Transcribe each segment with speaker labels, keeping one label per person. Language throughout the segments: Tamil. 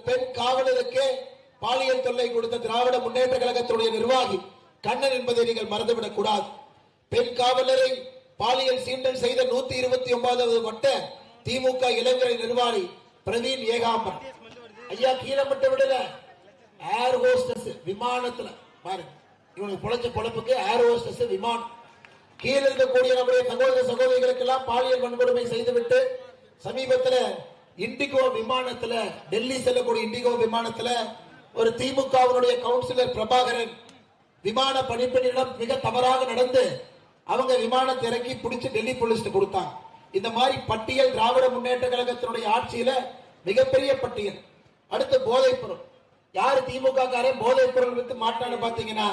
Speaker 1: பெண் காவலருக்கு பாலியல் தொல்லை கொடுத்த திராவிட முன்னேற்ற கழகத்துடைய நிர்வாகி கண்ணன் என்பதை நீங்கள் மறந்துவிடக் கூடாது. பெண் காவலரை பாலியல் சீண்டல் செய்த 129வது வட்ட திமுக இளைஞரை நிர்வாகி பிரவீன் ஏகாம்பரம் ஐயா கீழே மட்டும் விடல, ஏர் ஹோஸ்டஸ் விமானத்துல பாருங்க, இவனுக்கு பொழைச்ச பொழப்புக்கு ஏர் ஹோஸ்டஸ் விமானம் கீழே இருக்கக்கூடிய நம்முடைய சகோதர சகோதரிகளுக்கு எல்லாம் பாலியல் வன்கொடுமை செய்துவிட்டு சமீபத்தில் இண்டிகோ விமானத்துல டெல்லி செல்லக்கூடிய இண்டிகோ விமானத்துல ஒரு திமுகவினுடைய கவுன்சிலர் பிரபாகரன் விமான பணிப்பெண்ணிடம் மிக தவறாக நடந்து அவங்க விமானத்தை இறக்கி பிடிச்சு டெல்லி போலீஸ் கொடுத்தாங்க. இந்த மாதிரி பட்டியல் திராவிட முன்னேற்ற கழகத்தினுடைய ஆட்சியில மிகப்பெரிய பட்டியல். அடுத்து போதைப் பொருள், யாரு திமுக காரன் போதைப் பொருள் வித்து மாட்டான்னு பாத்தீங்கன்னா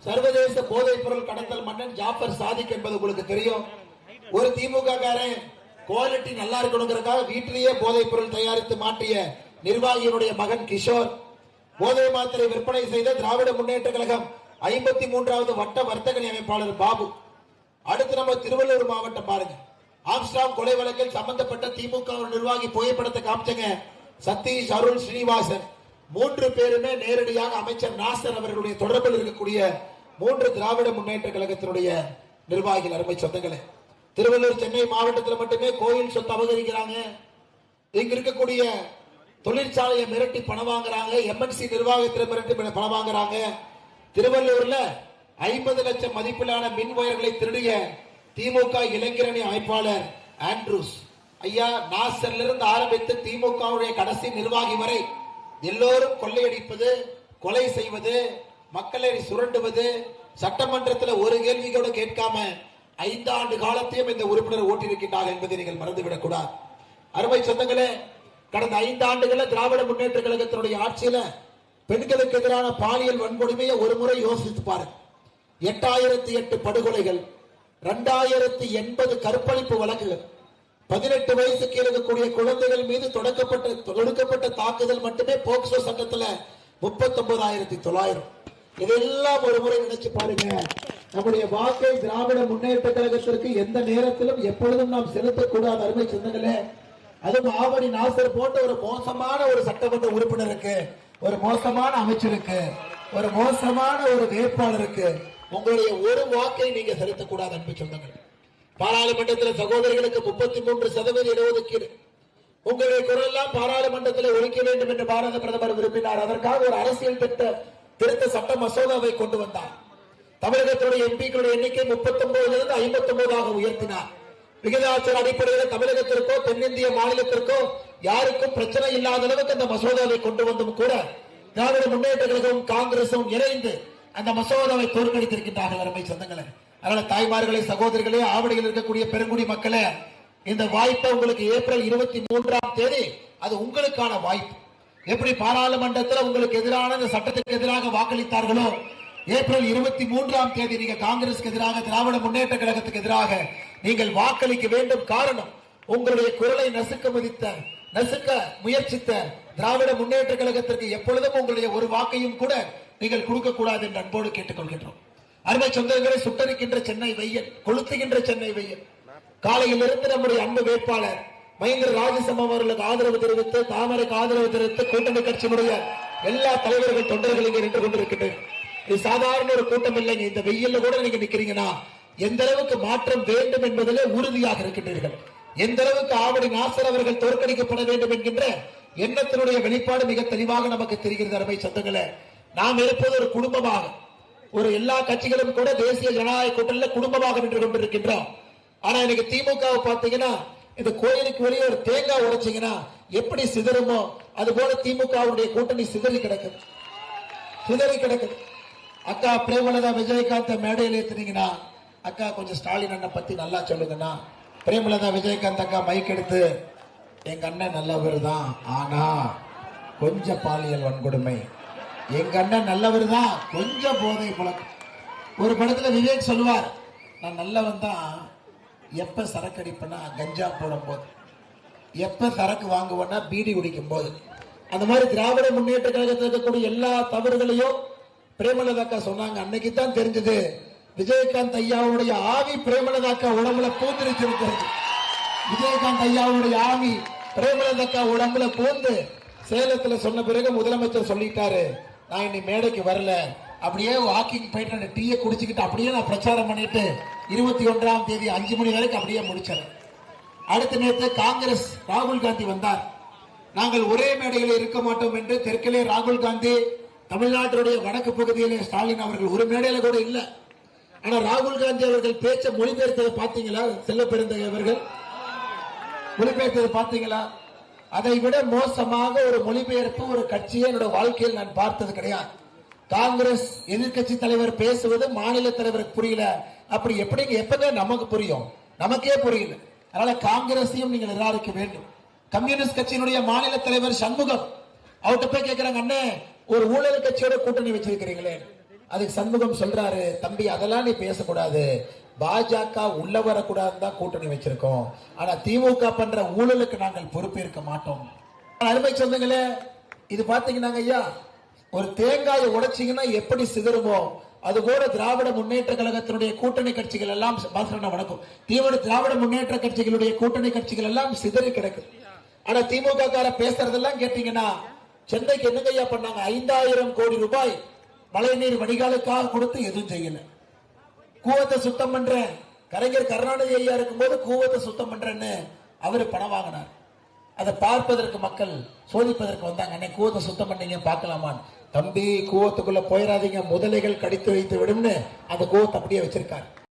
Speaker 1: சர்வதேச போதைப் பொருள் கடத்தல் மன்னன் ஜாஃபர் சாதிக் என்பது உங்களுக்கு தெரியும். ஒரு திமுக காரன் குவாலிட்டி நல்லா இருக்கணுங்கிறதுக்காக வீட்டிலேயே போதைப் பொருள் தயாரித்து மாற்றிய நிர்வாகியினுடைய மகன் கிஷோர், போதை மாத்திரை விற்பனை செய்த திராவிட முன்னேற்ற கழகம் 53வது வட்ட வர்த்தக அமைப்பாளர் பாபு. அடுத்து நம்ம திருவள்ளூர் மாவட்டம் பாருங்க, ஆம்ஸ்டாங் கொலை வழக்கில் சம்பந்தப்பட்ட திமுக நிர்வாகி புகைப்படத்தை காமிச்சங்க சதீஷ், அருள், ஸ்ரீனிவாசன் 3 பேருமே நேரடியாக அமைச்சர் நாசர் அவர்களுடைய தொடர்பில் இருக்கக்கூடிய 3 திராவிட முன்னேற்ற கழகத்தினுடைய நிர்வாகிகள். அருமை சொந்தங்களே, திருவள்ளூர் சென்னை மாவட்டத்தில் மட்டுமே கோயில் சொத்து அபகரிக்கிறாங்க, இங்க இருக்கக்கூடிய தொழிற்சாலையை மிரட்டி பணம் வாங்குறாங்க, எம்என்சி நிர்வாகத்தில் மிரட்டி பணம் வாங்குறாங்க. திருவள்ளூர்ல 50 லட்சம் மதிப்பிலான மின் வயர்களை திருடிய திமுக இளைஞரணி அமைப்பாளர் ஆண்ட்ரூஸ் ஐயா நாசர்ல இருந்து ஆரம்பித்து திமுகவுடைய கடைசி நிர்வாகி வரை எல்லோரும் கொள்ளையடிப்பது, கொலை செய்வது, மக்களை சுரண்டுவது, சட்டமன்றத்தில் ஒரு கேள்வி கூட கேட்காம 5 ஆண்டு காலத்தையும் இந்த உறுப்பினர் ஓட்டியிருக்கின்றார் என்பதை நீங்கள் மறந்துவிடக் கூடாது. அருமை சொந்தங்களே, கடந்த 5 ஆண்டுகள திராவிட முன்னேற்ற கழகத்தினுடைய ஆட்சியில பெண்களுக்கு எதிரான பாலியல் வன்கொடுமையை ஒரு முறை யோசித்து பாருங்க. 8008 படுகொலைகள், 2080 கற்பழிப்பு வழக்குகள், 18 வயசுக்கு இருக்கக்கூடிய குழந்தைகள் மீது தொடுக்கப்பட்ட தாக்குதல் மட்டுமே போக்சோ சட்டத்தில் 39,900. இதெல்லாம் ஒரு முறை நினைச்சு பாருங்க. நம்முடைய வாக்கை திராவிட முன்னேற்ற கழகத்திற்கு எந்த நேரத்திலும் எப்பொழுதும் நாம் செலுத்தக்கூடாது. அருமை சொந்தங்களே, அதுவும் ஆவணி நாசர் போன்ற ஒரு மோசமான ஒரு சட்டமன்ற உறுப்பினருக்கு, ஒரு மோசமான அமைச்சருக்கு, ஒரு மோசமான ஒரு வேட்பாளருக்கு உங்களுடைய ஒரு வாக்கை நீங்க செலுத்தக்கூடாது. அன்பு சொந்தங்கள், பாராளுமன்றத்தில் சகோதரிகளுக்கு 33% இடஒதுக்கீடு, உங்களுடைய குரல் எல்லாம் பாராளுமன்றத்தில் ஒழிக்க வேண்டும் என்று பாரத பிரதமர் விரும்பினார். அதற்காக ஒரு அரசியல் திருத்த சட்ட மசோதாவை கொண்டு வந்தார். தமிழகத்துடைய எம்பிக்களுடைய எண்ணிக்கை 39 59 உயர்த்தினார். விகிதாச்சார அடிப்படையில் தமிழகத்திற்கோ தென்னிந்திய மாநிலத்திற்கோ யாருக்கும் பிரச்சனை இல்லாத அளவுக்கு அந்த மசோதாவை கொண்டு வந்தும் கூட திராவிட முன்னேற்ற கழகமும் காங்கிரசும் இணைந்து அந்த மசோதாவை தோற்கடித்திருக்கின்றார்கள். அருமை சொந்தங்களே, அதனால தாய்மார்களே, சகோதரிகளே, ஆவடியில் இருக்கக்கூடிய பெருங்குடி மக்களே, இந்த வாய்ப்பை உங்களுக்கு ஏப்ரல் 23ஆம் தேதி அது உங்களுக்கான வாய்ப்பு. எப்படி பாராளுமன்றத்தில் உங்களுக்கு எதிரான இந்த சட்டத்துக்கு எதிராக வாக்களித்தார்களோ, ஏப்ரல் 23ஆம் தேதி நீங்க காங்கிரசுக்கு எதிராக, திராவிட முன்னேற்ற கழகத்துக்கு எதிராக நீங்கள் வாக்களிக்க வேண்டும். காரணம், உங்களுடைய குரலை நசுக்க முயற்சித்த திராவிட முன்னேற்ற கழகத்திற்கு எப்பொழுதும் உங்களுடைய ஒரு வாக்கையும் கூட நீங்கள் கொடுக்க கூடாது என்று அன்போடு கேட்டுக்கொள்கின்றோம். அருமை சொந்தங்களை, சுட்டரிக்கின்ற சென்னை வெயில், கொளுத்துகின்ற சென்னை வெயில், காலையிலிருந்து நம்முடைய அன்பு வேட்பாளர் மஹிந்த ராஜசம் அவர்களுக்கு ஆதரவு தெரிவித்து, தாமரைக்கு ஆதரவு தெரிவித்து கூட்டணி கட்சியினுடைய எல்லா தலைவர்கள் தொண்டர்கள் இங்கே நின்று கொண்டிருக்கின்றனர். இது சாதாரண ஒரு கூட்டம் இல்லைங்க. இந்த வெயில்ல கூட நீங்க நிக்கிறீங்கன்னா எந்த அளவுக்கு மாற்றம் வேண்டும் என்பதிலே உறுதியாக இருக்கின்றீர்கள். எந்த அளவுக்கு ஆவடி நாசர் அவர்கள் தோற்கடிக்கப்பட வேண்டும் என்கின்ற எண்ணத்தினுடைய வெளிப்பாடு மிக தெளிவாக நமக்கு தெரிகிறது. அருமை சொந்தங்களே, நாம் இருப்பது ஒரு குடும்பமாக, ஒரு எல்லா கட்சிகளும் கூட தேசிய ஜனநாயக கூட்டணியில் குடும்பமாக நின்று கொண்டிருக்கின்றோம். ஆனா இன்னைக்கு திமுக பாத்தீங்கன்னா, இந்த கோயிலுக்கு வெளியே ஒரு தேங்காய் உடைச்சீங்கன்னா எப்படி சிதறுமோ அது போல திமுகவுடைய கூட்டணி சிதறி கிடக்குது. அக்கா பிரேமலதா விஜயகாந்த் மேடையில் ஏத்துனீங்கன்னா, அக்கா கொஞ்சம் ஸ்டாலின் அண்ணன் பத்தி நல்லா சொல்லுங்கன்னா, பிரேமலதா விஜயகாந்த் அக்கா மைக் எடுத்து, எங்க அண்ணன் நல்லவர் தான், ஆனா கொஞ்சம் பாலியல் வன்கொடுமை, எங்க அண்ணன் நல்லவர் தான், கொஞ்சம் போதை பழக்கம். ஒரு படத்துல விவேக் சொல்லுவார், நான் நல்லவன் தான் எப்ப சரக்கு அடிப்பேன்னா கஞ்சா போடும் போது, எப்ப சரக்கு வாங்குவேன்னா பீடி குடிக்கும் போது. அந்த மாதிரி திராவிட முன்னேற்ற கழகத்தில் இருக்கக்கூடிய எல்லா தவறுகளையும் பிரேமலதாக்கா சொன்னாங்க. அன்னைக்கு தான் தெரிஞ்சது விஜயகாந்த் ஐயாவுடைய ஆவி பிரேமலதாக்கா உடம்புல பூந்திருச்சிருக்கிறது. விஜயகாந்த் ஐயாவுடைய ஆவி பிரேமலதாக்கா உடம்புல பூந்து சேலத்துல சொன்ன பிறகு முதலமைச்சர் சொல்லிட்டாரு, நான் இன்னி மேடைக்கு வரல, அப்படியே வாக்கிங் போயிட்டு அந்த டீயை குடிச்சுக்கிட்டு அப்படியே நான் பிரச்சாரம் பண்ணிட்டு 21ஆம் தேதி 5 மணி வரைக்கும் அப்படியே முடிச்சேன். அடுத்த நேரத்தில் காங்கிரஸ் ராகுல் காந்தி வந்தார். நாங்கள் ஒரே மேடையில் இருக்க மாட்டோம் என்று தெற்கிலே ராகுல் காந்தி, தமிழ்நாட்டுடைய வடக்கு பகுதியிலே ஸ்டாலின் அவர்கள் ஒரு மேடையில கூட இல்ல. ஆனா ராகுல் காந்தி அவர்கள் பேச்ச மொழிபெயர்த்ததை பாத்தீங்களா? செல்ல பெருந்தகையவர்கள் மொழிபெயர்த்ததை பாத்தீங்களா? அதை விட மோசமாக ஒரு மொழிபெயர்ப்பு ஒரு கட்சியை என்னோட வாழ்க்கையில் நான் பார்த்தது கிடையாது. காங்கிரஸ் எதிர்கட்சி தலைவர் பேசுவது மாநில தலைவருக்கு புரியல, அப்படி எப்படிங்க எப்பங்க நமக்கு புரியும்? நமக்கே புரியல. அதனால காங்கிரஸையும் நீங்கள் நிராகரிக்க வேண்டும். கம்யூனிஸ்ட் கட்சியினுடைய மாநில தலைவர் சண்முகம் அவர்கிட்ட போய் கேட்கிறாங்க, அண்ணே ஒரு ஊழல் கட்சியோட கூட்டணி வச்சிருக்கிறீங்களே. அதுக்கு சண்முகம் சொல்றாரு, தம்பி அதெல்லாம் நீ பேசக்கூடாது, பாஜக உள்ள வரக்கூடாதுன்னு தான் கூட்டணி வச்சிருக்கோம், ஆனா திமுக பண்ற ஊழலுக்கு நாங்கள் பொறுப்பேற்க மாட்டோம். அருமை சொந்தங்களே, இது பாத்தீங்கன்னா ஐயா, ஒரு தேங்காயை உடைச்சிங்கன்னா எப்படி சிதறுமோ அது போல திராவிட முன்னேற்ற கழகத்தினுடைய கூட்டணி கட்சிகள் எல்லாம், வணக்கம், திராவிட முன்னேற்ற கட்சிகளுடைய கூட்டணி கட்சிகள் எல்லாம் சிதறி கிடக்குது. ஆனா திமுக கார பேசுறதெல்லாம் கேட்டீங்கன்னா, சென்னைக்கு என்னங்க ஐயா பண்ணாங்க? 5000 கோடி ரூபாய் மழைநீர் வடிகாலுக்காக கொடுத்து எதுவும் செய்யல. கூவத்தை சுத்தம் பண்ற கலைஞர் கருணாநிதி ஐயா இருக்கும் போது கூவத்தை சுத்தம் பண்றேன்னு அவரு பணம் வாங்கினார். அதை பார்ப்பதற்கு மக்கள் சோதிப்பதற்கு வந்தாங்க. அன்னைக்கு கூவத்தை சுத்தம் பண்ணீங்க பார்க்கலாமான்னு. தம்பி கூவத்துக்குள்ள போயிடாதீங்க, முதலைகள் கடித்து வைத்து விடும்னு அந்த கூவத்தை அப்படியே வச்சிருக்காரு.